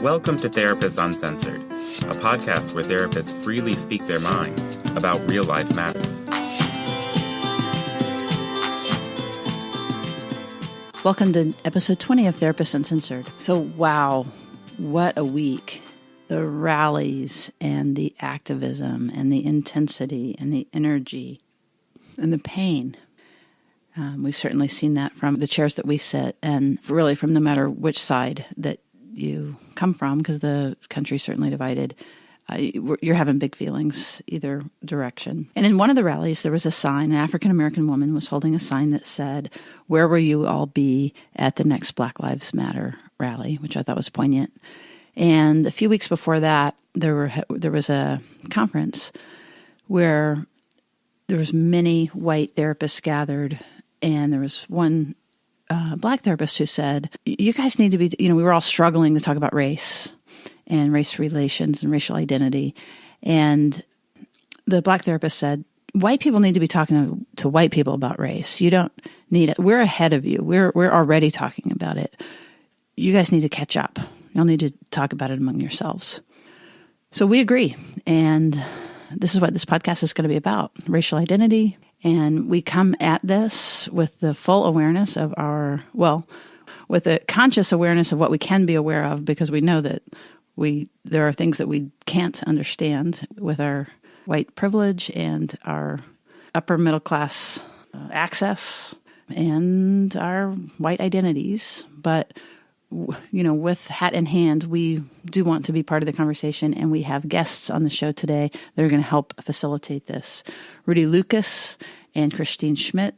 Welcome to Therapists Uncensored, a podcast where therapists freely speak their minds about real-life matters. Welcome to episode 20 of Therapists Uncensored. So, wow, what a week. The rallies and the activism and the intensity and the energy and the pain. We've certainly seen that from the chairs that we sit, and really from no matter which side that you come from, because the country's certainly divided. You're having big feelings either direction. And in one of the rallies, there was a sign. An African-American woman was holding a sign that said, "Where will you all be at the next Black Lives Matter rally?" which I thought was poignant. And a few weeks before that, there was a conference where there was many white therapists gathered, and there was one Black therapist who said, "You guys need to be," we were all struggling to talk about race and race relations and racial identity. And the Black therapist said, "White people need to be talking to white people about race. You don't need it. We're ahead of you. We're already talking about it. You guys need to catch up. You'll need to talk about it among yourselves." So we agree. And this is what this podcast is going to be about, racial identity. And we come at this with the full awareness of with a conscious awareness of what we can be aware of, because we know that there are things that we can't understand with our white privilege and our upper middle class access and our white identities. But with hat in hand, we do want to be part of the conversation, and we have guests on the show today that are going to help facilitate this. Rudy Lucas and Christine Schmidt.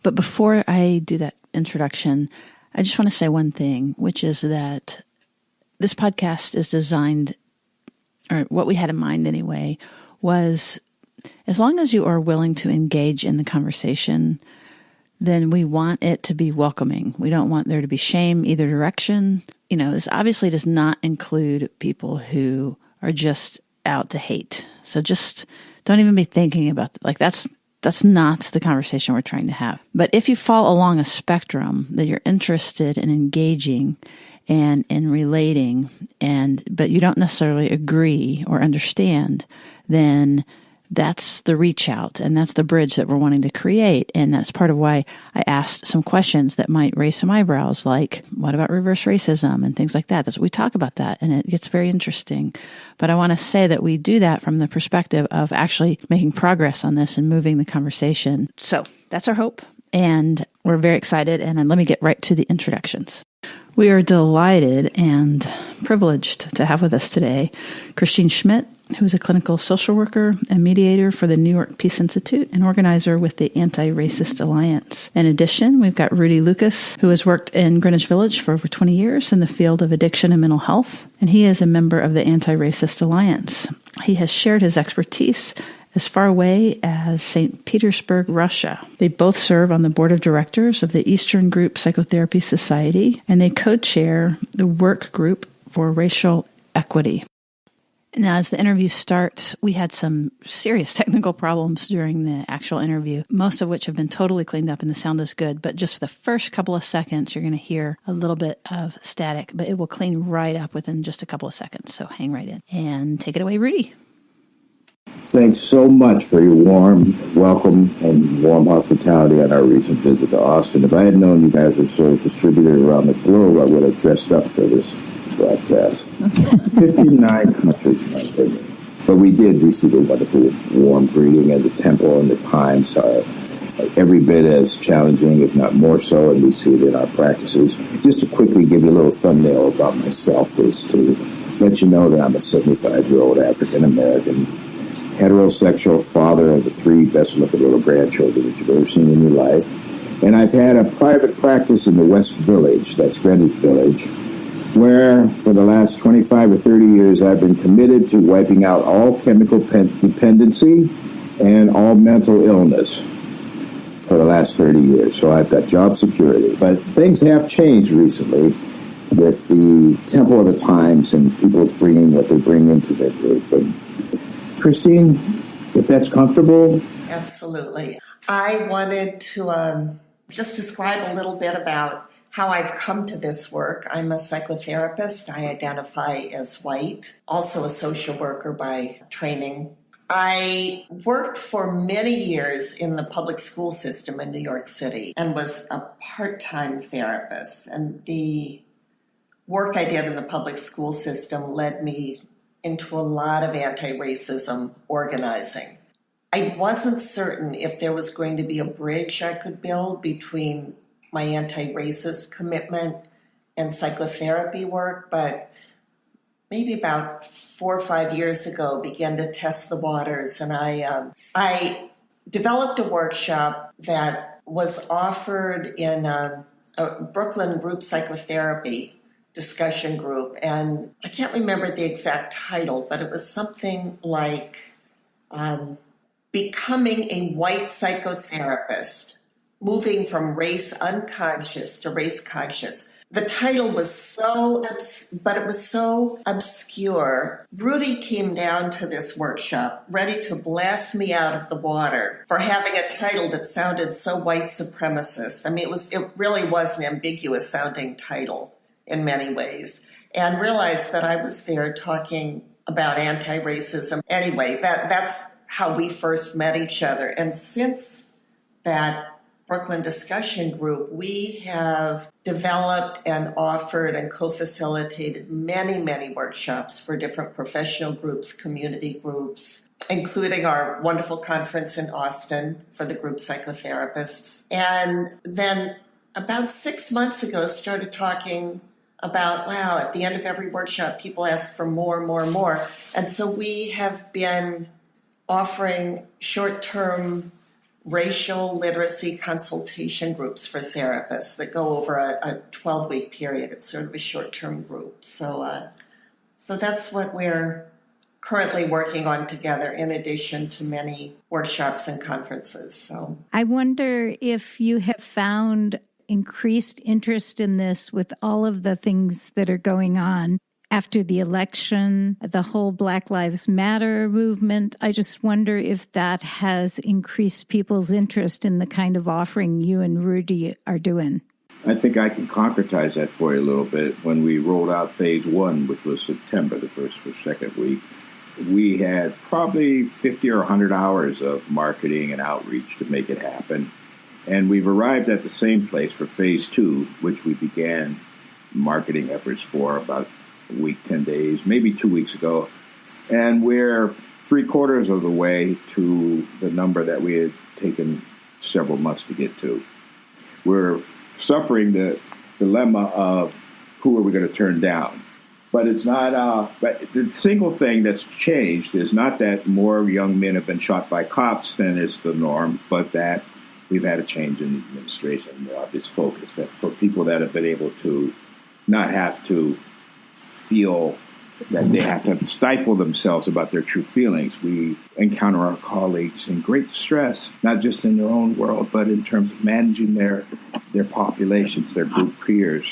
But before I do that introduction, I just want to say one thing, which is that this podcast is designed, or what we had in mind anyway, was as long as you are willing to engage in the conversation, then we want it to be welcoming. We don't want there to be shame either direction. This obviously does not include people who are just out to hate. So just don't even be thinking about that's not the conversation we're trying to have. But if you fall along a spectrum that you're interested in engaging and in relating, but you don't necessarily agree or understand, then that's the reach out, and that's the bridge that we're wanting to create. And that's part of why I asked some questions that might raise some eyebrows, like, what about reverse racism and things like that? We talk about that, and it gets very interesting. But I want to say that we do that from the perspective of actually making progress on this and moving the conversation. So that's our hope, and we're very excited. And then let me get right to the introductions. We are delighted and privileged to have with us today Christine Schmidt, who is a clinical social worker and mediator for the New York Peace Institute and organizer with the Anti-Racist Alliance. In addition, we've got Rudy Lucas, who has worked in Greenwich Village for over 20 years in the field of addiction and mental health, and he is a member of the Anti-Racist Alliance. He has shared his expertise as far away as St. Petersburg, Russia. They both serve on the board of directors of the Eastern Group Psychotherapy Society, and they co-chair the work group for racial equity. Now, as the interview starts, we had some serious technical problems during the actual interview, most of which have been totally cleaned up and the sound is good. But just for the first couple of seconds, you're going to hear a little bit of static, but it will clean right up within just a couple of seconds. So hang right in and take it away, Rudy. Thanks so much for your warm welcome and warm hospitality on our recent visit to Austin. If I had known you guys were so distributed around the globe, I would have dressed up for this broadcast. 59 countries, my goodness. But we did receive a wonderful warm greeting, and the tempo and the times are every bit as challenging, if not more so, and we see it in our practices. Just to quickly give you a little thumbnail about myself is to let you know that I'm a 75-year-old African-American heterosexual father of the 3 best-looking little grandchildren that you've ever seen in your life. And I've had a private practice in the West Village, that's Greenwich Village, where for the last 25 or 30 years I've been committed to wiping out all chemical dependency and all mental illness for the last 30 years. So I've got job security. But things have changed recently with the tempo of the times and people bringing what they bring into their group. And Christine, if that's comfortable. Absolutely. I wanted to just describe a little bit about how I've come to this work. I'm a psychotherapist. I identify as white, also a social worker by training. I worked for many years in the public school system in New York City and was a part-time therapist. And the work I did in the public school system led me into a lot of anti-racism organizing. I wasn't certain if there was going to be a bridge I could build between my anti-racist commitment and psychotherapy work, but maybe about 4 or 5 years ago began to test the waters, and I developed a workshop that was offered in a Brooklyn group psychotherapy discussion group, and I can't remember the exact title, but it was something like Becoming a White Psychotherapist, Moving from Race Unconscious to Race Conscious. The title was but it was so obscure. Rudy came down to this workshop ready to blast me out of the water for having a title that sounded so white supremacist. I mean, it really was an ambiguous sounding title in many ways, and realized that I was there talking about anti-racism. Anyway, that's how we first met each other. And since that Brooklyn discussion group, we have developed and offered and co-facilitated many, many workshops for different professional groups, community groups, including our wonderful conference in Austin for the group psychotherapists. And then about 6 months ago, started talking about, wow, at the end of every workshop, people ask for more, more, more. And so we have been offering short-term racial literacy consultation groups for therapists that go over a 12-week period. It's sort of a short-term group. So that's what we're currently working on together, in addition to many workshops and conferences. So I wonder if you have found increased interest in this with all of the things that are going on after the election, the whole Black Lives Matter movement. I just wonder if that has increased people's interest in the kind of offering you and Rudy are doing. I think I can concretize that for you a little bit. When we rolled out phase 1, which was September, the first or second week, we had probably 50 or 100 hours of marketing and outreach to make it happen. And we've arrived at the same place for phase 2, which we began marketing efforts for about a week, 10 days, maybe 2 weeks ago. And we're 3/4 of the way to the number that we had taken several months to get to. We're suffering the dilemma of who are we going to turn down. But it's not, but the single thing that's changed is not that more young men have been shot by cops than is the norm, but that we've had a change in administration, the obvious focus that for people that have been able to not have to feel that they have to stifle themselves about their true feelings. We encounter our colleagues in great distress, not just in their own world, but in terms of managing their populations, their group peers.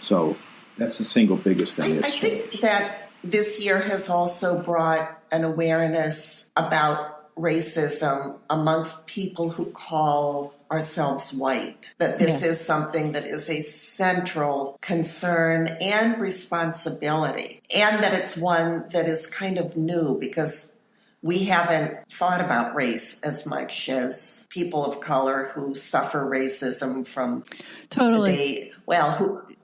So that's the single biggest thing. I think that this year has also brought an awareness about racism amongst people who call ourselves white, that this is something that is a central concern and responsibility, and that it's one that is kind of new because we haven't thought about race as much as people of color who suffer racism from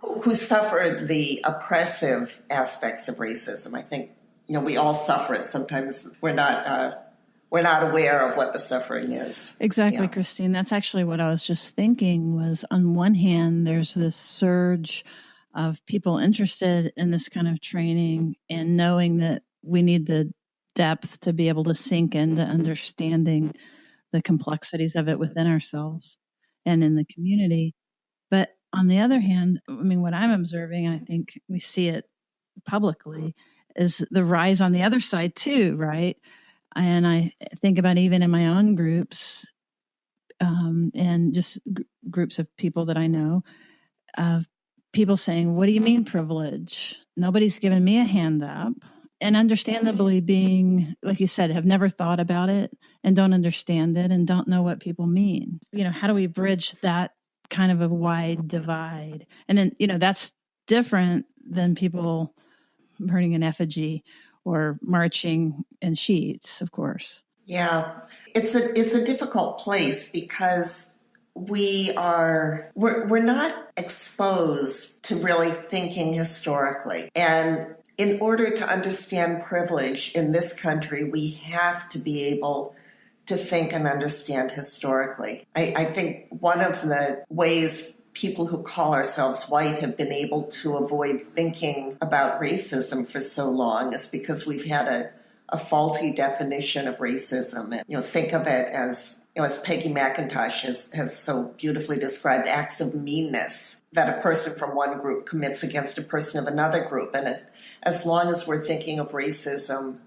who suffer the oppressive aspects of racism. I think, we all suffer it. Sometimes we're not aware of what the suffering is. Exactly, Christine. That's actually what I was just thinking was, on one hand, there's this surge of people interested in this kind of training and knowing that we need the depth to be able to sink into understanding the complexities of it within ourselves and in the community. But on the other hand, what I'm observing, and I think we see it publicly, is the rise on the other side too, right? And I think about even in my own groups and just groups of people that I know, of people saying, what do you mean privilege? Nobody's given me a hand up. And understandably being, like you said, have never thought about it and don't understand it and don't know what people mean. How do we bridge that kind of a wide divide. And then, that's different than people burning an effigy or marching in sheets, of course. Yeah, it's a difficult place because we're not exposed to really thinking historically. And in order to understand privilege in this country, we have to be able to think and understand historically. I think one of the ways people who call ourselves white have been able to avoid thinking about racism for so long is because we've had a faulty definition of racism. And, think of it as, as Peggy McIntosh has so beautifully described, acts of meanness that a person from one group commits against a person of another group. And as long as we're thinking of racism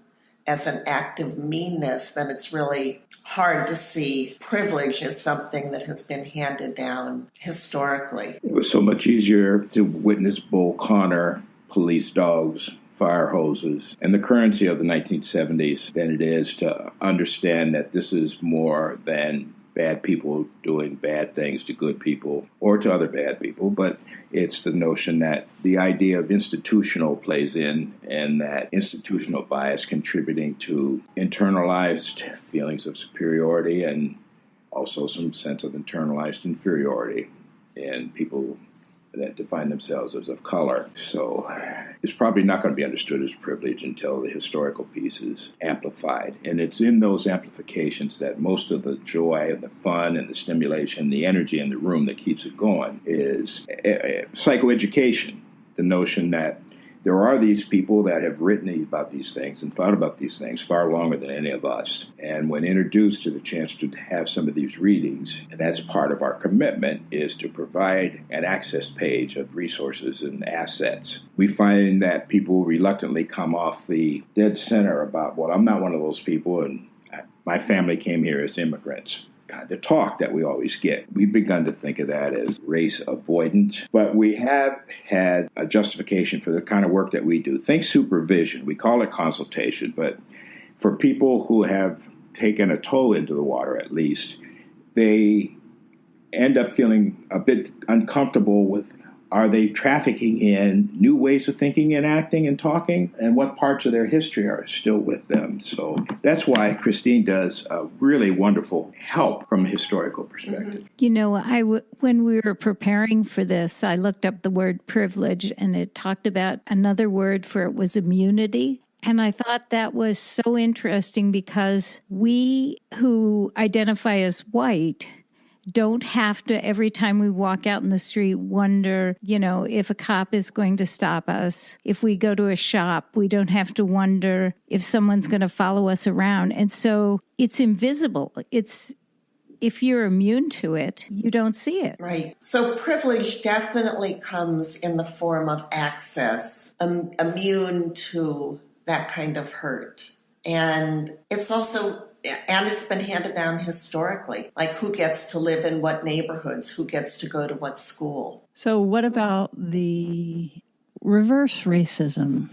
as an act of meanness, then it's really hard to see privilege as something that has been handed down historically. It was so much easier to witness Bull Connor, police dogs, fire hoses, and the currency of the 1970s than it is to understand that this is more than bad people doing bad things to good people or to other bad people, but it's the notion that the idea of institutional plays in, and that institutional bias contributing to internalized feelings of superiority and also some sense of internalized inferiority in people that define themselves as of color. So it's probably not going to be understood as privilege until the historical piece is amplified. And it's in those amplifications that most of the joy and the fun and the stimulation, the energy in the room that keeps it going is psychoeducation. The notion that there are these people that have written about these things and thought about these things far longer than any of us. And when introduced to the chance to have some of these readings, and that's part of our commitment, is to provide an access page of resources and assets. We find that people reluctantly come off the dead center about, well, I'm not one of those people, and my family came here as immigrants. Kind of talk that we always get. We've begun to think of that as race avoidant, but we have had a justification for the kind of work that we do. Think supervision. We call it consultation, but for people who have taken a toe into the water, at least, they end up feeling a bit uncomfortable with, are they trafficking in new ways of thinking and acting and talking, and what parts of their history are still with them? So that's why Christine does a really wonderful help from a historical perspective. When we were preparing for this, I looked up the word privilege, and it talked about another word for it was immunity. And I thought that was so interesting because we who identify as white don't have to, every time we walk out in the street, wonder, if a cop is going to stop us. If we go to a shop, we don't have to wonder if someone's going to follow us around. And so it's invisible. If you're immune to it, you don't see it. Right. So privilege definitely comes in the form of access, immune to that kind of hurt. And it's been handed down historically, like who gets to live in what neighborhoods, who gets to go to what school. So what about the reverse racism?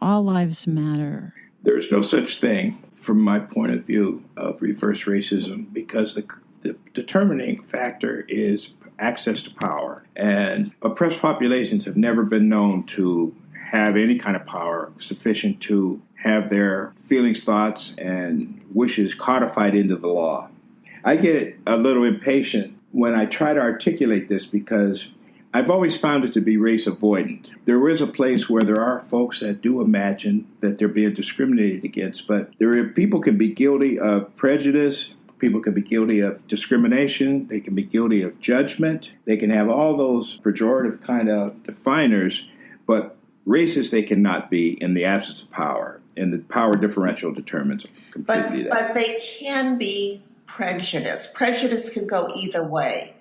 All lives matter. There's no such thing, from my point of view, of reverse racism, because the determining factor is access to power. And oppressed populations have never been known to have any kind of power sufficient to have their feelings, thoughts, and wishes codified into the law. I get a little impatient when I try to articulate this because I've always found it to be race avoidant. There is a place where there are folks that do imagine that they're being discriminated against, but people can be guilty of prejudice, people can be guilty of discrimination, they can be guilty of judgment, they can have all those pejorative kind of definers, but racist they cannot be in the absence of power. And the power differential determines completely that. But they can be prejudice. Prejudice can go either way.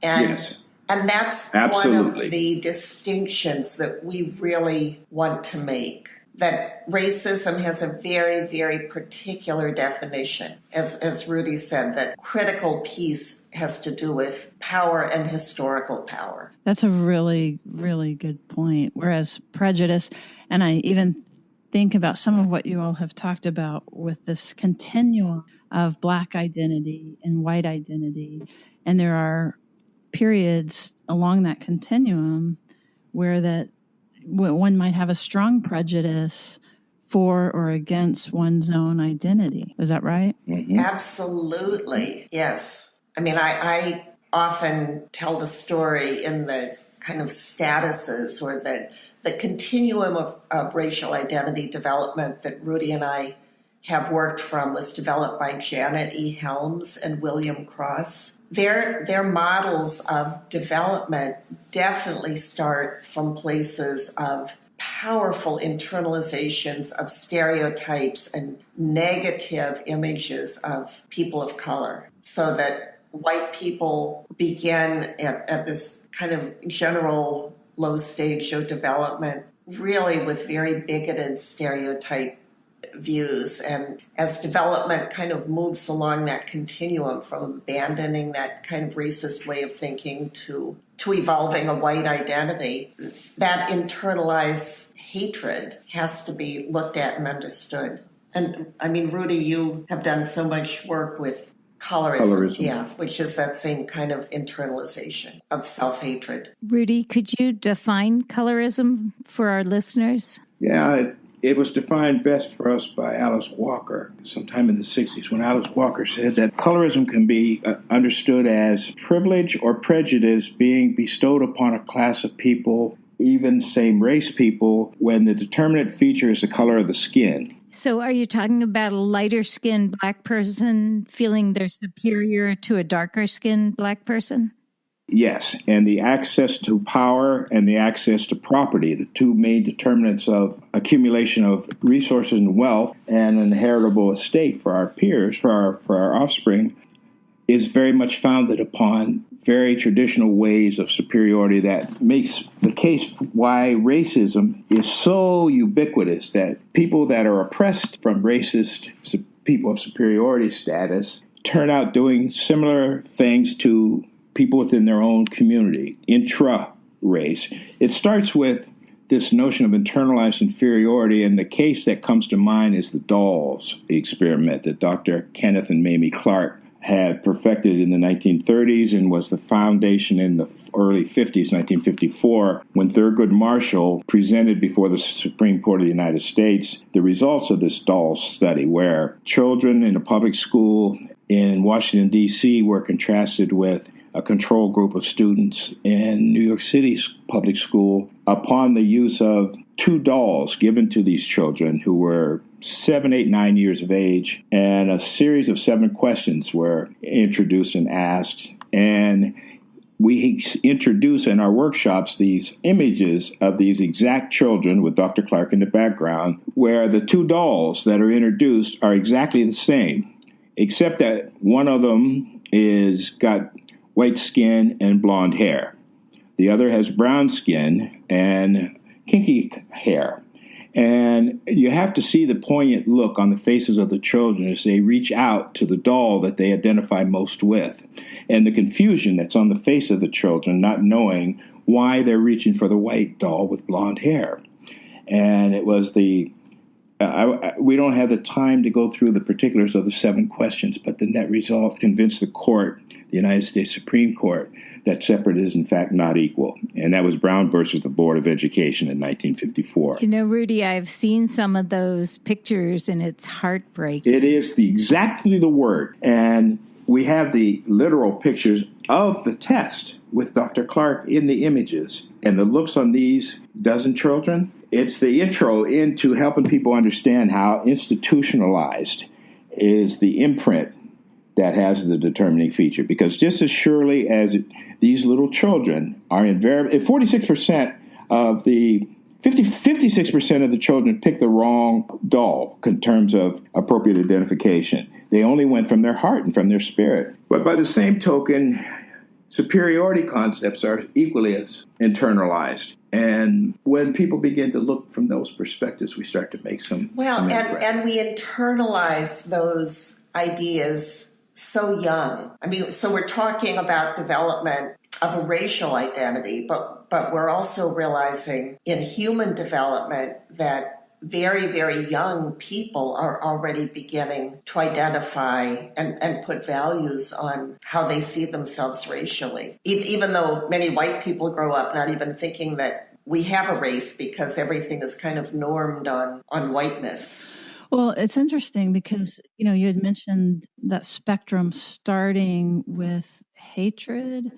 And, yes. And that's Absolutely. One of the distinctions that we really want to make. That racism has a very, very particular definition. As Rudy said, that critical piece has to do with power and historical power. That's a really, really good point. Whereas prejudice, and I even think about some of what you all have talked about with this continuum of Black identity and white identity. And there are periods along that continuum where that one might have a strong prejudice for or against one's own identity. Is that right? Mm-hmm. Absolutely. Yes. I mean, I often tell the story in the kind of statuses or the continuum of racial identity development that Rudy and I have worked from was developed by Janet E. Helms and William Cross. Their models of development definitely start from places of powerful internalizations of stereotypes and negative images of people of color, so that white people begin at this kind of general low stage of development really with very bigoted stereotype views. And as development kind of moves along that continuum from abandoning that kind of racist way of thinking to evolving a white identity, that internalized hatred has to be looked at and understood. And I mean, Rudy, you have done so much work with colorism. Yeah, which is that same kind of internalization of self-hatred. Rudy, could you define colorism for our listeners? Yeah, it was defined best for us by Alice Walker sometime in the 60s, when Alice Walker said that colorism can be understood as privilege or prejudice being bestowed upon a class of people, even same race people, when the determinant feature is the color of the skin. So are you talking about a lighter-skinned black person feeling they're superior to a darker-skinned black person? Yes, and the access to power and the access to property, the two main determinants of accumulation of resources and wealth and an inheritable estate for our peers, for our offspring, is very much founded upon very traditional ways of superiority that makes the case why racism is so ubiquitous, that people that are oppressed from racist people of superiority status turn out doing similar things to people within their own community, intra-race. It starts with this notion of internalized inferiority, and the case that comes to mind is the dolls experiment that Dr. Kenneth and Mamie Clark had perfected in the 1930s and was the foundation in the early 50s, 1954, when Thurgood Marshall presented before the Supreme Court of the United States the results of this doll study, where children in a public school in Washington, D.C. were contrasted with a control group of students in New York City's public school upon the use of two dolls given to these children who were 7, 8, 9 years of age, and a series of 7 questions were introduced and asked. And we introduce in our workshops these images of these exact children with Dr. Clark in the background, where the two dolls that are introduced are exactly the same, except that one of them is got white skin and blonde hair. The other has brown skin and kinky hair. And you have to see the poignant look on the faces of the children as they reach out to the doll that they identify most with, and the confusion that's on the face of the children, not knowing why they're reaching for the white doll with blonde hair. And it was we don't have the time to go through the particulars of the 7 questions, but the net result convinced the court, the United States Supreme Court, that separate is in fact not equal. And that was Brown versus the Board of Education in 1954. You know, Rudy, I've seen some of those pictures and it's heartbreaking. It is exactly the word. And we have the literal pictures of the test with Dr. Clark in the images. And the looks on these dozen children, it's the intro into helping people understand how institutionalized is the imprint that has the determining feature. Because just as surely as these little children are invariably, 56% of the 56% of the children pick the wrong doll in terms of appropriate identification. They only went from their heart and from their spirit. But by the same token, superiority concepts are equally as internalized. And when people begin to look from those perspectives, we start to make some... and we internalize those ideas so young. I mean, so we're talking about development of a racial identity, but we're also realizing in human development that very, very young people are already beginning to identify and put values on how they see themselves racially. Even though many white people grow up not even thinking that we have a race because everything is kind of normed on whiteness. Well, it's interesting because, you had mentioned that spectrum starting with hatred.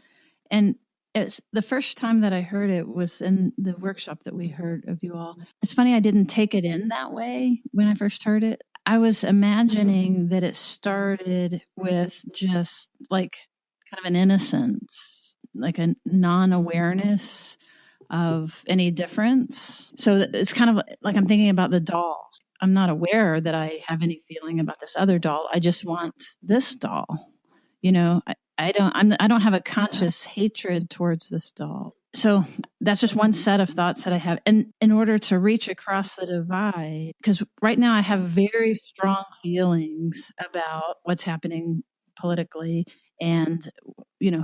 And it's the first time that I heard it was in the workshop that we heard of you all. It's funny, I didn't take it in that way when I first heard it. I was imagining that it started with just like kind of an innocence, like a non-awareness of any difference. So it's kind of like I'm thinking about the dolls. I'm not aware that I have any feeling about this other doll. I just want this doll. I don't have a conscious hatred towards this doll. So that's just one set of thoughts that I have. And in order to reach across the divide, because right now I have very strong feelings about what's happening politically and,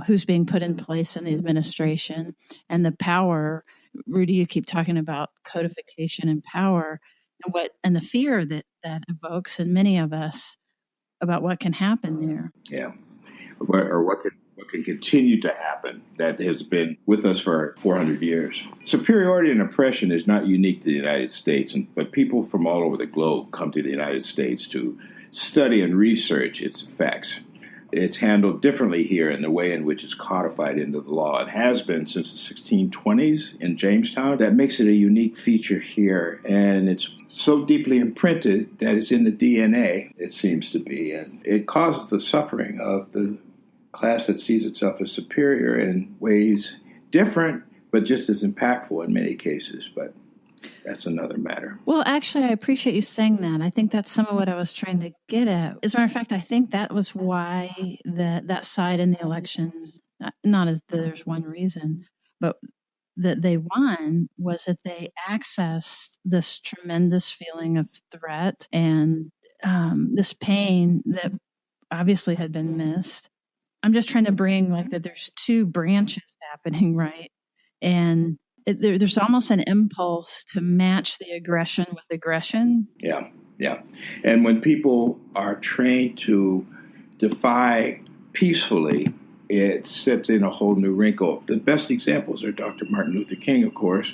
who's being put in place in the administration and the power. Rudy, you keep talking about codification and power and the fear that evokes in many of us about what can happen there. Yeah. Or what can continue to happen that has been with us for 400 years. Superiority and oppression is not unique to the United States, but people from all over the globe come to the United States to study and research its effects. It's handled differently here in the way in which it's codified into the law. It has been since the 1620s in Jamestown. That makes it a unique feature here, and it's so deeply imprinted that it's in the DNA, it seems to be, and it causes the suffering of the class that sees itself as superior in ways different, but just as impactful in many cases. But that's another matter. Well, actually, I appreciate you saying that. I think that's some of what I was trying to get at. As a matter of fact, I think that was why that side in the election, not as there's one reason, but that they won was that they accessed this tremendous feeling of threat and this pain that obviously had been missed. I'm just trying to bring that there's two branches happening, right? And there's almost an impulse to match the aggression with aggression. Yeah. And when people are trained to defy peacefully, it sets in a whole new wrinkle. The best examples are Dr. Martin Luther King, of course,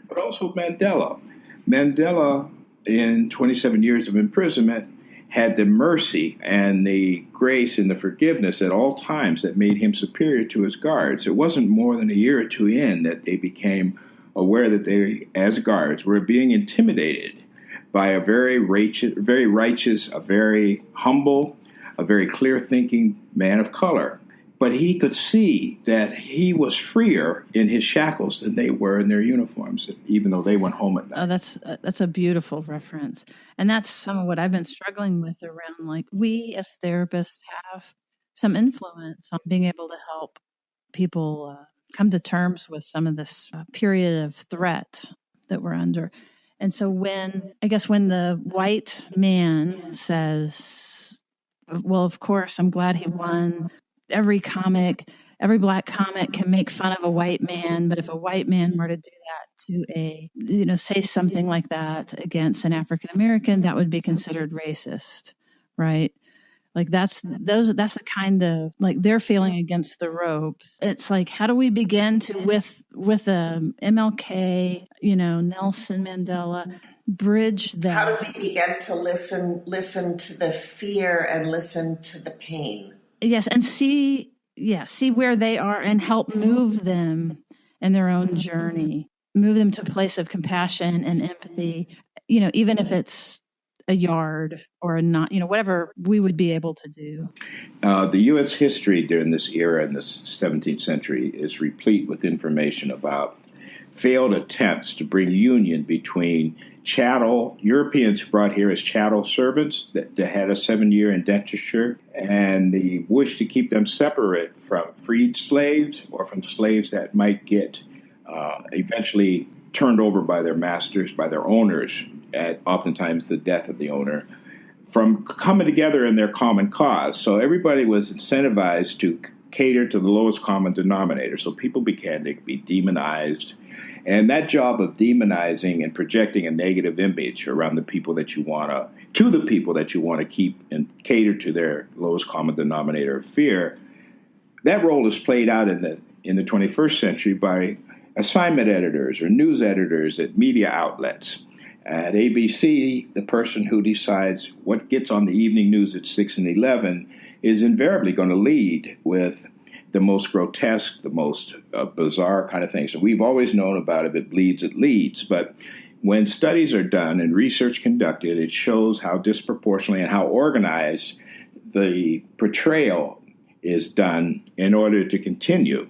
but also Mandela. Mandela, in 27 years of imprisonment, had the mercy and the grace and the forgiveness at all times that made him superior to his guards. It wasn't more than a year or two in that they became aware that they, as guards, were being intimidated by a very righteous, a very humble, a very clear-thinking man of color. But he could see that he was freer in his shackles than they were in their uniforms, even though they went home at night. That's a beautiful reference. And that's some of what I've been struggling with around, we as therapists have some influence on being able to help people come to terms with some of this period of threat that we're under. And so when the white man says, well, of course, I'm glad he won. Every black comic can make fun of a white man, but if a white man were to do that to say something like that against an African American, that would be considered racist, right? That's the kind of they're feeling against the ropes. It's how do we begin to with MLK, Nelson Mandela, bridge that? How do we begin to listen to the fear and listen to the pain? Yes, and see where they are and help move them in their own journey, move them to a place of compassion and empathy, even if it's a yard or not, whatever we would be able to do. The U.S. history during this era in the 17th century is replete with information about failed attempts to bring union between Europeans brought here as chattel servants that had a 7-year indenture, and the wish to keep them separate from freed slaves or from slaves that might get eventually turned over by their masters, by their owners, at oftentimes the death of the owner, from coming together in their common cause. So everybody was incentivized to cater to the lowest common denominator. So people began to be demonized. And that job of demonizing and projecting a negative image around the people that you want to keep and cater to their lowest common denominator of fear, that role is played out in the 21st century by assignment editors or news editors at media outlets. At ABC, the person who decides what gets on the evening news at 6 and 11 is invariably going to lead with the most grotesque, the most bizarre kind of things. So we've always known about if it bleeds, it leads. But when studies are done and research conducted, it shows how disproportionately and how organized the portrayal is done in order to continue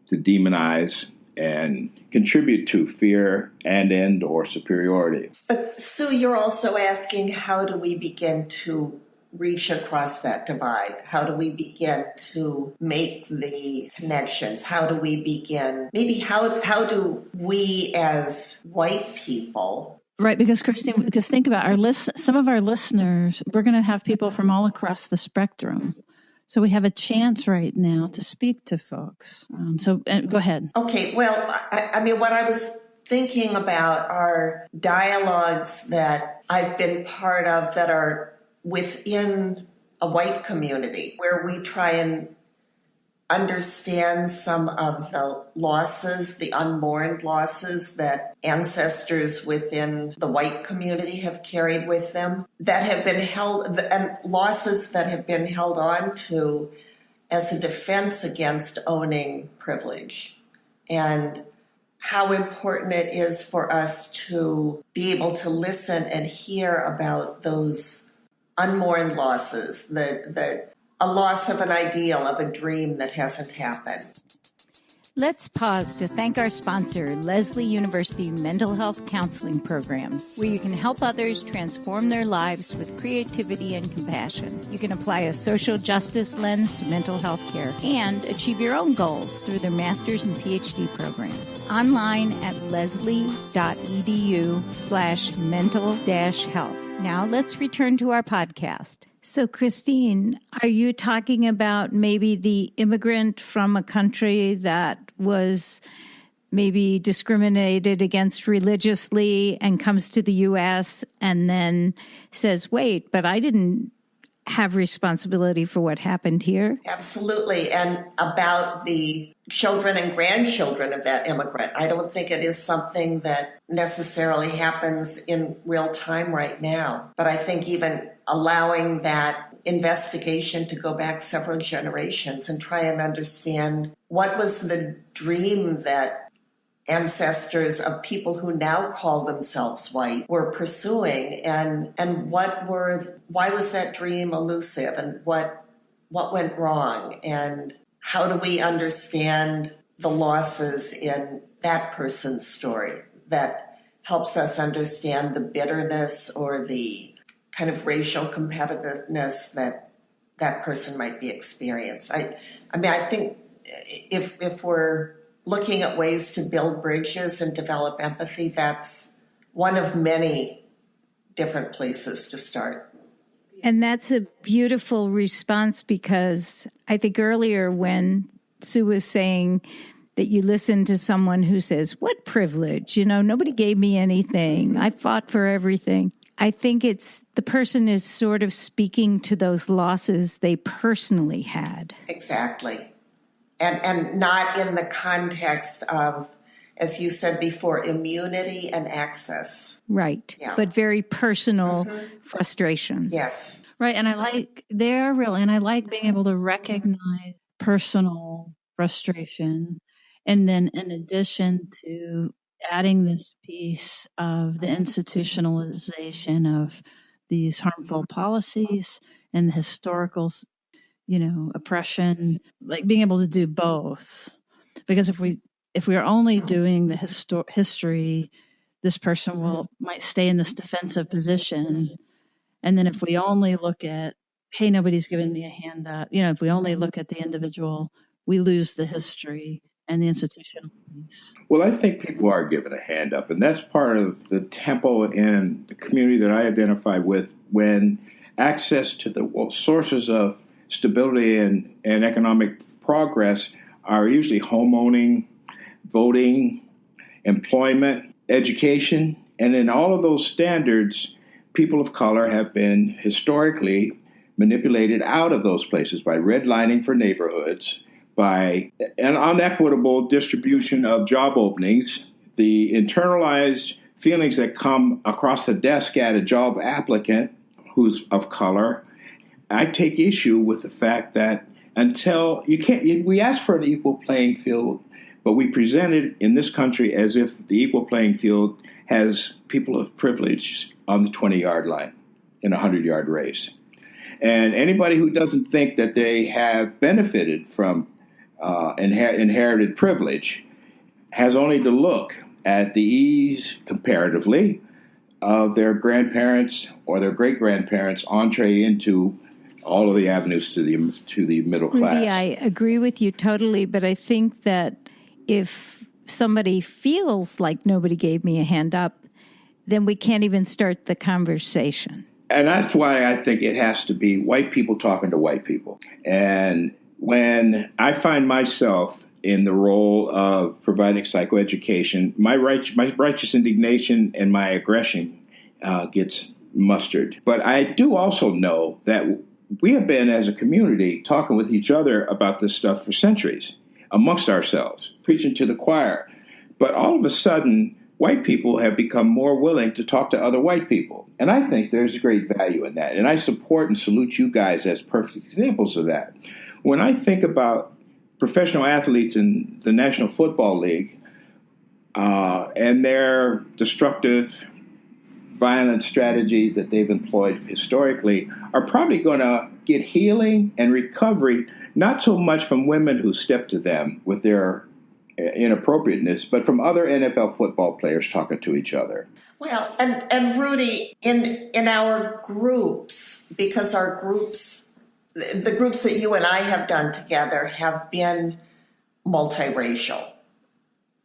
to demonize and contribute to fear and or superiority. But Sue, you're also asking, how do we begin to reach across that divide? How do we begin to make the connections? How do we begin? Maybe how do we as white people? Right, because Christine, think about some of our listeners, we're going to have people from all across the spectrum. So we have a chance right now to speak to folks. Go ahead. Okay, well, I mean, what I was thinking about are dialogues that I've been part of that are within a white community, where we try and understand some of the losses, the unmourned losses that ancestors within the white community have carried with them, that have been held, and losses that have been held on to as a defense against owning privilege. And how important it is for us to be able to listen and hear about those unmourned losses, a loss of an ideal, of a dream that hasn't happened. Let's pause to thank our sponsor, Lesley University Mental Health Counseling Programs, where you can help others transform their lives with creativity and compassion. You can apply a social justice lens to mental health care and achieve your own goals through their master's and PhD programs. Online at leslie.edu/mental-health. Now let's return to our podcast. So, Christine, are you talking about maybe the immigrant from a country that was maybe discriminated against religiously and comes to the U.S. and then says, wait, but I didn't have responsibility for what happened here? Absolutely. And about the children and grandchildren of that immigrant. I don't think it is something that necessarily happens in real time right now. But I think even allowing that investigation to go back several generations and try and understand what was the dream that ancestors of people who now call themselves white were pursuing, and why was that dream elusive, and what went wrong, and how do we understand the losses in that person's story that helps us understand the bitterness or the kind of racial competitiveness that person might be experienced. I mean, I think if we're looking at ways to build bridges and develop empathy, that's one of many different places to start. And that's a beautiful response, because I think earlier when Sue was saying that you listen to someone who says, what privilege? Nobody gave me anything. I fought for everything. I think it's the person is sort of speaking to those losses they personally had. Exactly. And not in the context of, as you said before, immunity and access. Right. Yeah. But very personal frustrations. Yes. Right. And I like being able to recognize personal frustration. And then in addition to adding this piece of the institutionalization of these harmful policies and the historical oppression, like being able to do both. Because if we are only doing the history, this person might stay in this defensive position. And then if we only look at, hey, nobody's given me a hand up, if we only look at the individual, we lose the history and the institutional piece. Well, I think people are given a hand up, and that's part of the tempo in the community that I identify with, when access to the sources of stability and economic progress are usually homeowning, voting, employment, education. And in all of those standards, people of color have been historically manipulated out of those places by redlining for neighborhoods, by an unequitable distribution of job openings, the internalized feelings that come across the desk at a job applicant who's of color. I take issue with the fact that until we ask for an equal playing field, but we present it in this country as if the equal playing field has people of privilege on the 20-yard line in a 100-yard race. And anybody who doesn't think that they have benefited from inherited privilege has only to look at the ease, comparatively, of their grandparents or their great-grandparents' entree into all of the avenues to the middle class. Rudy, I agree with you totally, but I think that if somebody feels like nobody gave me a hand up, then we can't even start the conversation. And that's why I think it has to be white people talking to white people. And when I find myself in the role of providing psychoeducation, my righteous indignation and my aggression gets mustered. But I do also know that we have been, as a community, talking with each other about this stuff for centuries, amongst ourselves, preaching to the choir. But all of a sudden, white people have become more willing to talk to other white people. And I think there's great value in that. And I support and salute you guys as perfect examples of that. When I think about professional athletes in the National Football League and their destructive, violent strategies that they've employed historically are probably going to get healing and recovery, not so much from women who step to them with their inappropriateness, but from other NFL football players talking to each other. Well, and Rudy, in our groups, because our groups, the groups that you and I have done together have been multiracial,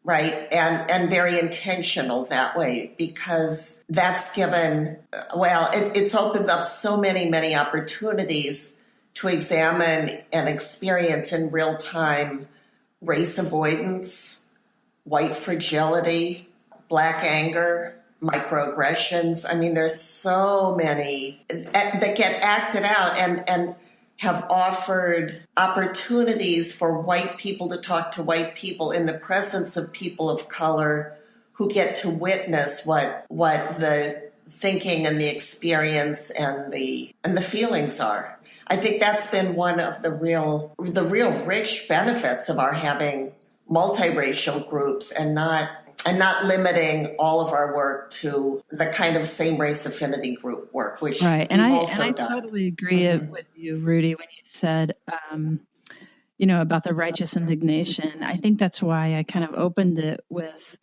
right? And very intentional that way, because that's given, it's opened up so many opportunities to examine and experience in real time race avoidance, white fragility, Black anger, microaggressions. I mean, there's so many that get acted out and have offered opportunities for white people to talk to white people in the presence of people of color who get to witness what the thinking and the experience and the feelings are. I think that's been one of the real rich benefits of our having multiracial groups and not limiting all of our work to the kind of same race affinity group work, which right. And I done. totally agree with you, Rudy, when you said, about the righteous indignation. I think that's why I kind of opened it with,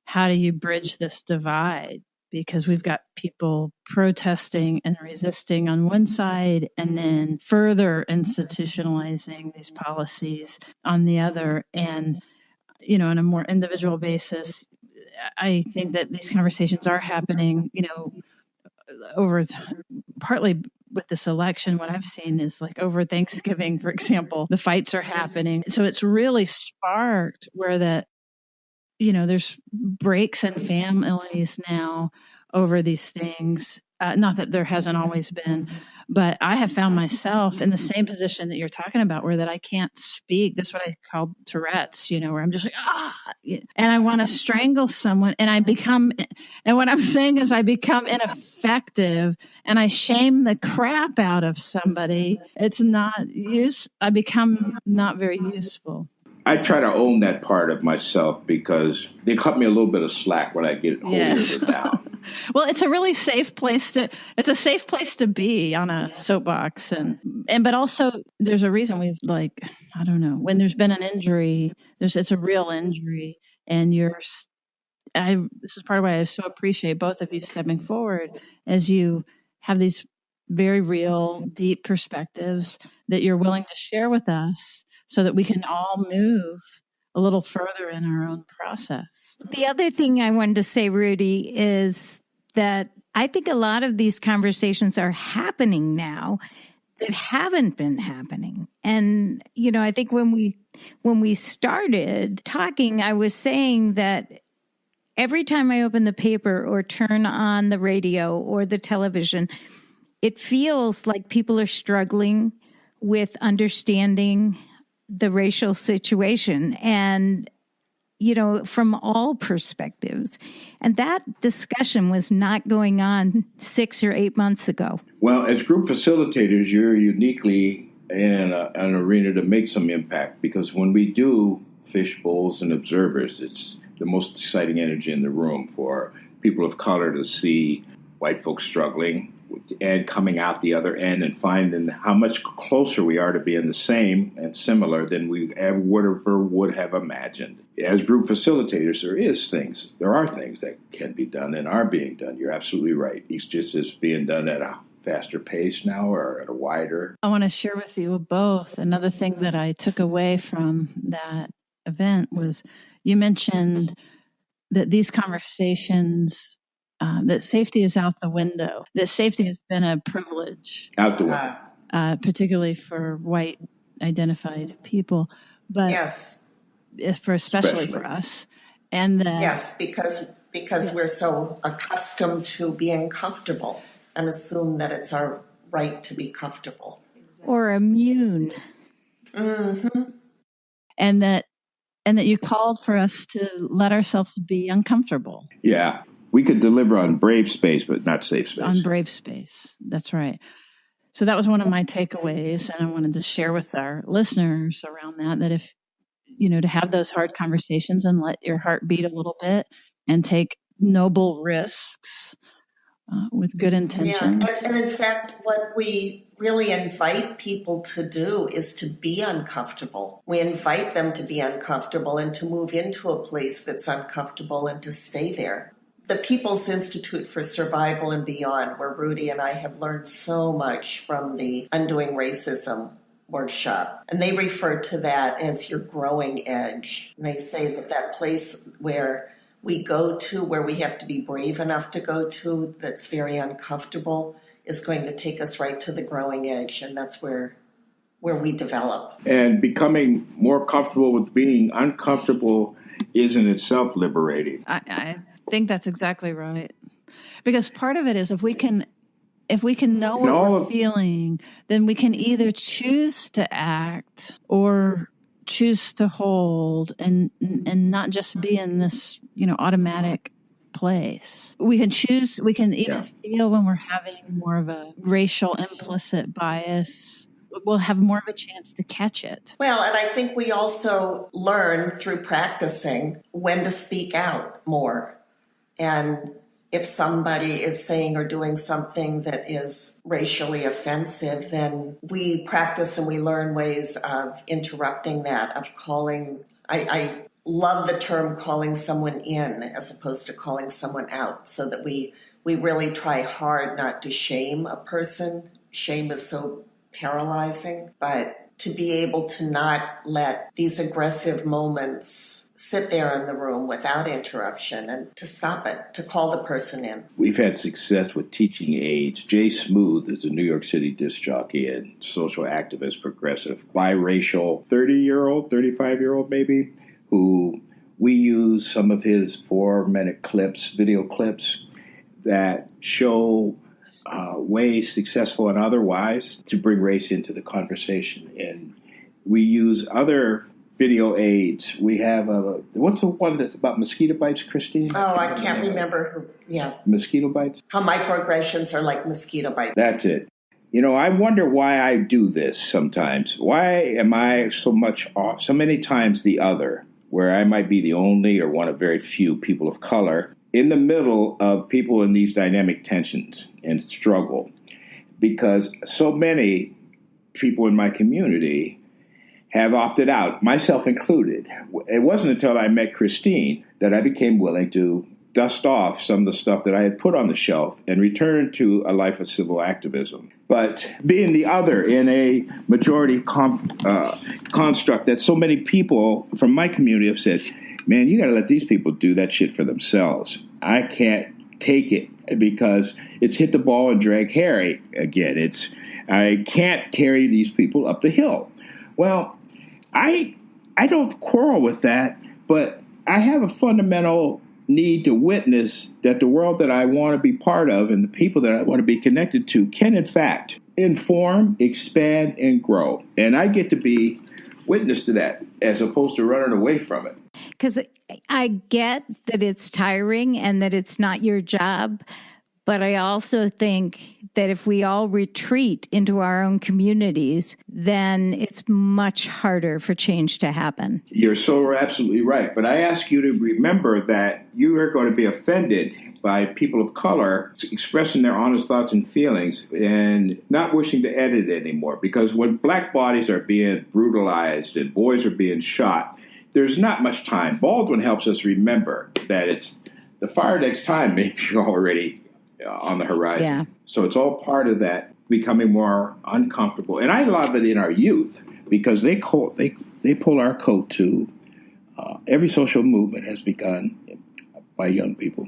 how do you bridge this divide? Because we've got people protesting and resisting on one side, and then further institutionalizing these policies on the other. And, on a more individual basis, I think that these conversations are happening, partly with this election. What I've seen is like over Thanksgiving, for example, the fights are happening. So it's really sparked where there's breaks in families now over these things. Not that there hasn't always been, but I have found myself in the same position that you're talking about, where that I can't speak. That's what I call Tourette's, where I'm just like, and I want to strangle someone, and what I'm saying is I become ineffective, and I shame the crap out of somebody. I become not very useful. I try to own that part of myself because they cut me a little bit of slack when I get older than now. Well, it's a really safe place to be on a soapbox, but also there's a reason when there's been an injury, it's a real injury, and this is part of why I so appreciate both of you stepping forward as you have these very real, deep perspectives that you're willing to share with us, so that we can all move a little further in our own process. The other thing I wanted to say, Rudy, is that I think a lot of these conversations are happening now that haven't been happening. And, I think when we started talking, I was saying that every time I open the paper or turn on the radio or the television, it feels like people are struggling with understanding the racial situation and, from all perspectives. And that discussion was not going on 6 or 8 months ago. Well, as group facilitators, you're uniquely in an arena to make some impact, because when we do fish bowls and observers, it's the most exciting energy in the room for people of color to see white folks struggling and coming out the other end and finding how much closer we are to being the same and similar than we ever would have imagined. As group facilitators, there are things that can be done and are being done. You're absolutely right. It's just as being done at a faster pace now or at a wider. I want to share with you both. Another thing that I took away from that event was you mentioned that these conversations, that safety is out the window, that safety has been a privilege. Out the window. Particularly for white identified people, but yes, especially for us. And that, yes, because we're so accustomed to being comfortable and assume that it's our right to be comfortable. Or immune. Mm-hmm. And that you called for us to let ourselves be uncomfortable. Yeah. We could deliver on brave space, but not safe space. On brave space. That's right. So that was one of my takeaways. And I wanted to share with our listeners around that if, to have those hard conversations and let your heart beat a little bit and take noble risks with good intentions. Yeah, and in fact, what we really invite people to do is to be uncomfortable. We invite them to be uncomfortable and to move into a place that's uncomfortable and to stay there. The People's Institute for Survival and Beyond, where Rudy and I have learned so much from the Undoing Racism workshop, and they refer to that as your growing edge. And they say that place where we go to, where we have to be brave enough to go to, that's very uncomfortable, is going to take us right to the growing edge, and that's where we develop. And becoming more comfortable with being uncomfortable is in itself liberating. I think that's exactly right. Because part of it is if we can know what we're feeling, then we can either choose to act or choose to hold and not just be in this, automatic place. We can choose, we can even feel when we're having more of a racial implicit bias. We'll have more of a chance to catch it. Well, and I think we also learn through practicing when to speak out more. And if somebody is saying or doing something that is racially offensive, then we practice and we learn ways of interrupting that, of calling. I love the term calling someone in as opposed to calling someone out, so that we really try hard not to shame a person. Shame is so paralyzing, but to be able to not let these aggressive moments sit there in the room without interruption and to stop it, to call the person in. We've had success with teaching aids. Jay Smooth is a New York City disc jockey and social activist, progressive, biracial, 30-year-old, 35-year-old maybe, who we use some of his 4-minute clips, video clips, that show ways, successful and otherwise, to bring race into the conversation. And we use other video aids. We have what's the one that's about mosquito bites, Christine? Oh, I can't remember. Yeah. Mosquito bites? How microaggressions are like mosquito bites. That's it. I wonder why I do this sometimes. Why am I so many times the other, where I might be the only or one of very few people of color in the middle of people in these dynamic tensions and struggle? Because so many people in my community have opted out, myself included. It wasn't until I met Christine that I became willing to dust off some of the stuff that I had put on the shelf and return to a life of civil activism. But being the other in a majority construct that so many people from my community have said, man, you got to let these people do that shit for themselves. I can't take it because it's hit the ball and drag Harry again. I can't carry these people up the hill. Well, I don't quarrel with that, but I have a fundamental need to witness that the world that I want to be part of and the people that I want to be connected to can, in fact, inform, expand, and grow. And I get to be witness to that as opposed to running away from it. Because I get that it's tiring and that it's not your job, but I also think that if we all retreat into our own communities, then it's much harder for change to happen. You're so absolutely right. But I ask you to remember that you are going to be offended by people of color expressing their honest thoughts and feelings and not wishing to edit it anymore. Because when black bodies are being brutalized and boys are being shot, there's not much time. Baldwin helps us remember that it's the fire next time may be already on the horizon. Yeah. So it's all part of that becoming more uncomfortable. And I love it in our youth because they pull our coat to every social movement has begun by young people.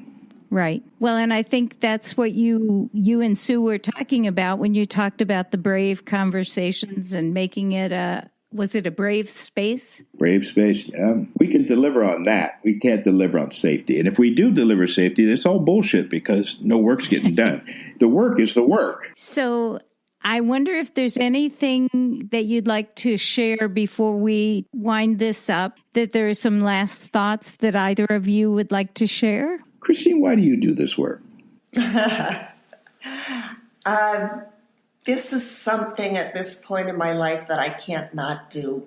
Right. Well, and I think that's what you and Sue were talking about when you talked about the brave conversations and making it was it a brave space? Brave space, yeah. We can deliver on that. We can't deliver on safety. And if we do deliver safety, it's all bullshit because no work's getting done. The work is the work. So I wonder if there's anything that you'd like to share before we wind this up, that there are some last thoughts that either of you would like to share? Christine, why do you do this work? This is something at this point in my life that I can't not do.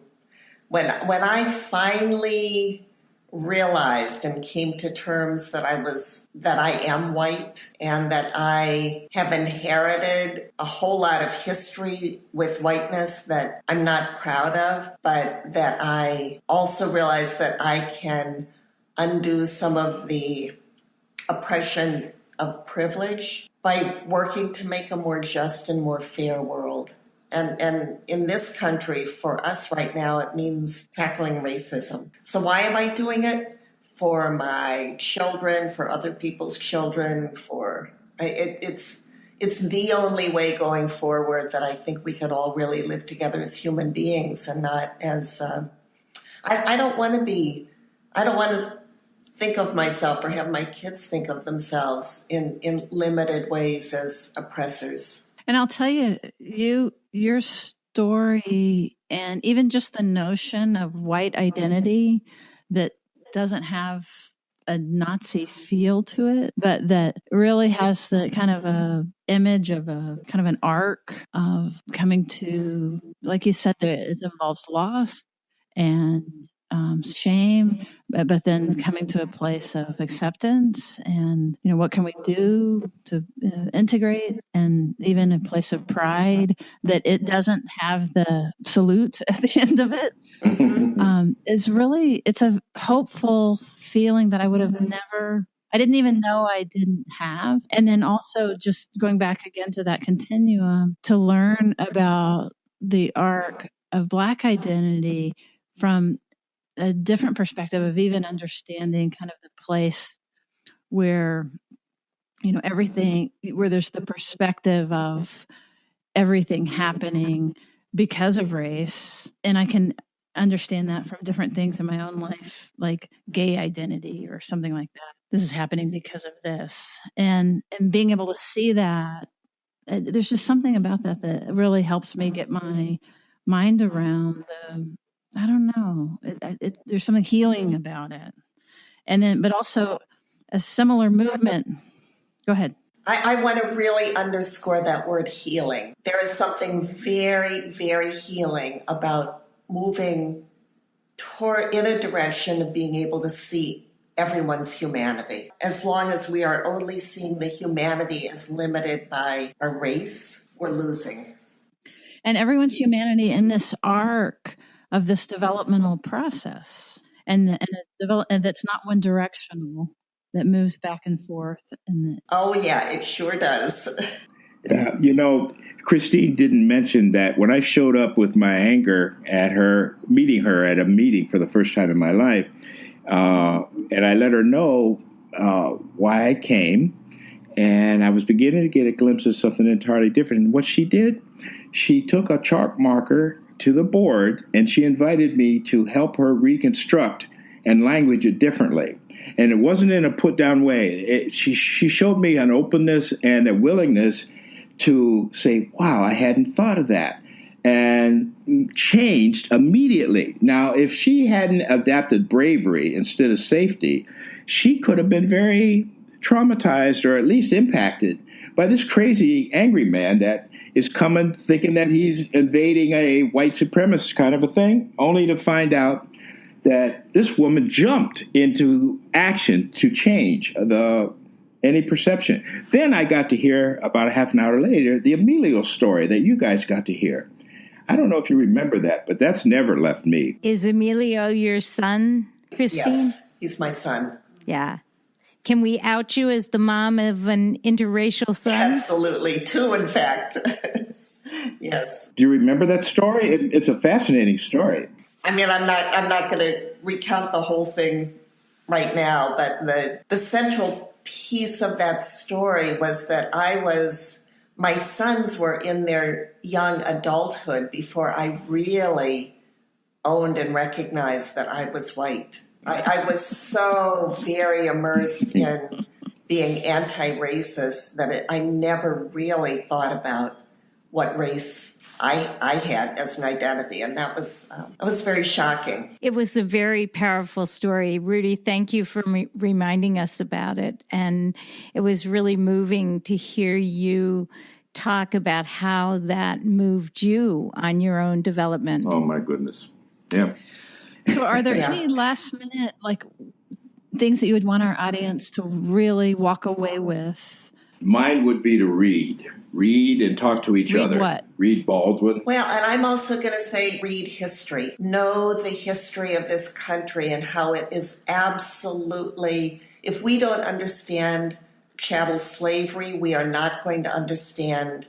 When I finally realized and came to terms that I am white and that I have inherited a whole lot of history with whiteness that I'm not proud of, but that I also realized that I can undo some of the oppression of privilege by working to make a more just and more fair world. And in this country, for us right now, it means tackling racism. So why am I doing it? For my children, for other people's children, it's the only way going forward that I think we can all really live together as human beings and not as, I don't want to think of myself or have my kids think of themselves in limited ways as oppressors. And I'll tell you, your story and even just the notion of white identity that doesn't have a Nazi feel to it, but that really has the kind of a image of a kind of an arc of coming to, like you said, it involves loss and shame, but then coming to a place of acceptance and, what can we do to integrate, and even a place of pride that it doesn't have the salute at the end of it. It's a hopeful feeling that I didn't even know I didn't have. And then also just going back again to that continuum to learn about the arc of Black identity from a different perspective of even understanding kind of the place where, everything, where there's the perspective of everything happening because of race. And I can understand that from different things in my own life, like gay identity or something like that. This is happening because of this. And being able to see that, there's just something about that really helps me get my mind around I don't know. There's something healing about it. And then, but also a similar movement. Go ahead. I want to really underscore that word healing. There is something very, very healing about moving in a direction of being able to see everyone's humanity. As long as we are only seeing the humanity as limited by a race, we're losing. And everyone's humanity in this arc of this developmental process, and that's not one directional, that moves back and forth. Oh yeah, it sure does. Yeah, Christine didn't mention that when I showed up with my anger at her, meeting her at a meeting for the first time in my life, and I let her know why I came, and I was beginning to get a glimpse of something entirely different. And what she did, she took a chalk marker to the board, and she invited me to help her reconstruct and language it differently. And it wasn't in a put-down way. She showed me an openness and a willingness to say, wow, I hadn't thought of that, and changed immediately. Now, if she hadn't adapted bravery instead of safety, she could have been very traumatized or at least impacted by this crazy, angry man that is coming thinking that he's invading a white supremacist kind of a thing, only to find out that this woman jumped into action to change any perception. Then I got to hear, about a half an hour later, the Emilio story that you guys got to hear. I don't know if you remember that, but that's never left me. Is Emilio your son, Christine? Yes, he's my son. Yeah. Can we out you as the mom of an interracial son? Absolutely. 2, in fact. Yes. Do you remember that story? It's a fascinating story. I mean, I'm not going to recount the whole thing right now, but the central piece of that story was that my sons were in their young adulthood before I really owned and recognized that I was white. I was so very immersed in being anti-racist that I never really thought about what race I had as an identity, and that was very shocking. It was a very powerful story. Rudy, thank you for reminding us about it. And it was really moving to hear you talk about how that moved you on your own development. Oh, my goodness. Yeah. So are there any last minute, things that you would want our audience to really walk away with? Mine would be to read and talk to each other. Read what? Read Baldwin. Well, and I'm also going to say read history. Know the history of this country and how it is absolutely, if we don't understand chattel slavery, we are not going to understand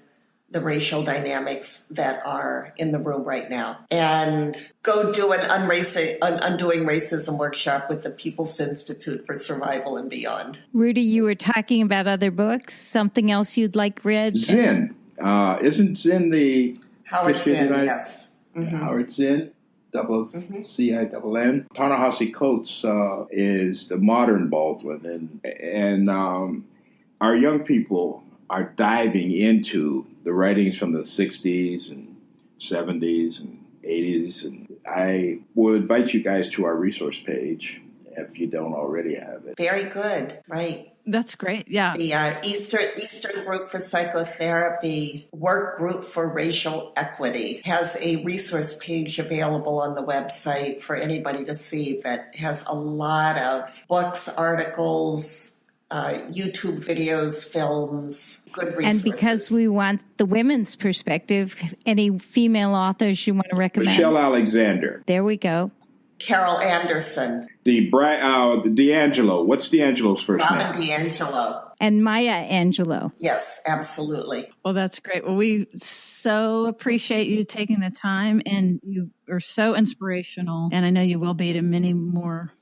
the racial dynamics that are in the room right now. And go do an Undoing Racism workshop with the People's Institute for Survival and Beyond. Rudy, you were talking about other books. Something else you'd like read? Zinn. Isn't Zinn the... Howard Zinn, yes. Mm-hmm. Howard Zinn, CINN. Ta-Nehisi Coates is the modern Baldwin. And our young people are diving into the writings from the 60s and 70s and 80s. And I will invite you guys to our resource page if you don't already have it. Very good. Right. That's great. Yeah. The Eastern Group for Psychotherapy Work Group for Racial Equity has a resource page available on the website for anybody to see that has a lot of books, articles, YouTube videos, films, good resources. And because we want the women's perspective, any female authors you want to recommend? Michelle Alexander. There we go. Carol Anderson. D'Angelo. What's D'Angelo's first name? Robin D'Angelo. And Maya Angelou. Yes, absolutely. Well, that's great. Well, we so appreciate you taking the time, and you are so inspirational. And I know you will be to many more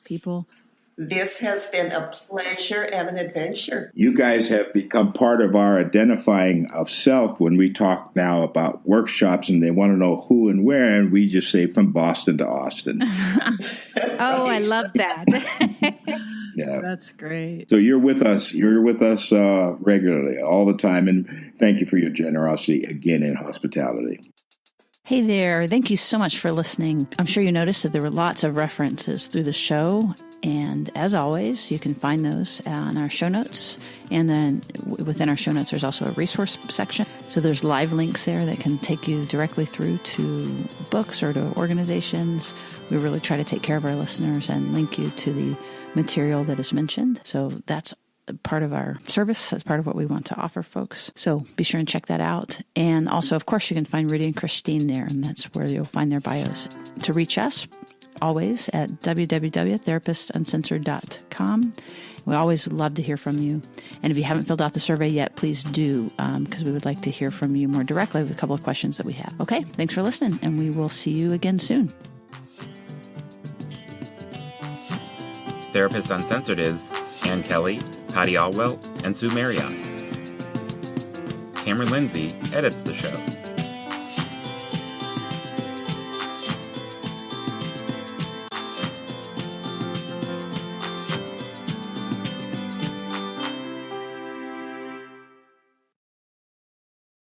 people. This has been a pleasure and an adventure. You guys have become part of our identifying of self when we talk now about workshops and they want to know who and where, and we just say from Boston to Austin. Oh, I love that. Yeah, that's great. So you're with us. You're with us regularly, all the time, and thank you for your generosity again in hospitality. Hey there. Thank you so much for listening. I'm sure you noticed that there were lots of references through the show. And as always, you can find those on our show notes. And then within our show notes, there's also a resource section. So there's live links there that can take you directly through to books or to organizations. We really try to take care of our listeners and link you to the material that is mentioned. So that's part of our service. That's part of what we want to offer folks. So be sure and check that out. And also, of course, you can find Rudy and Christine there, and that's where you'll find their bios. To reach us, always at www.therapistuncensored.com. We always love to hear from you. And if you haven't filled out the survey yet, please do, because we would like to hear from you more directly with a couple of questions that we have. Okay, thanks for listening, and we will see you again soon. Therapists Uncensored is Ann Kelly, Patty Olwell, and Sue Marriott. Cameron Lindsay edits the show.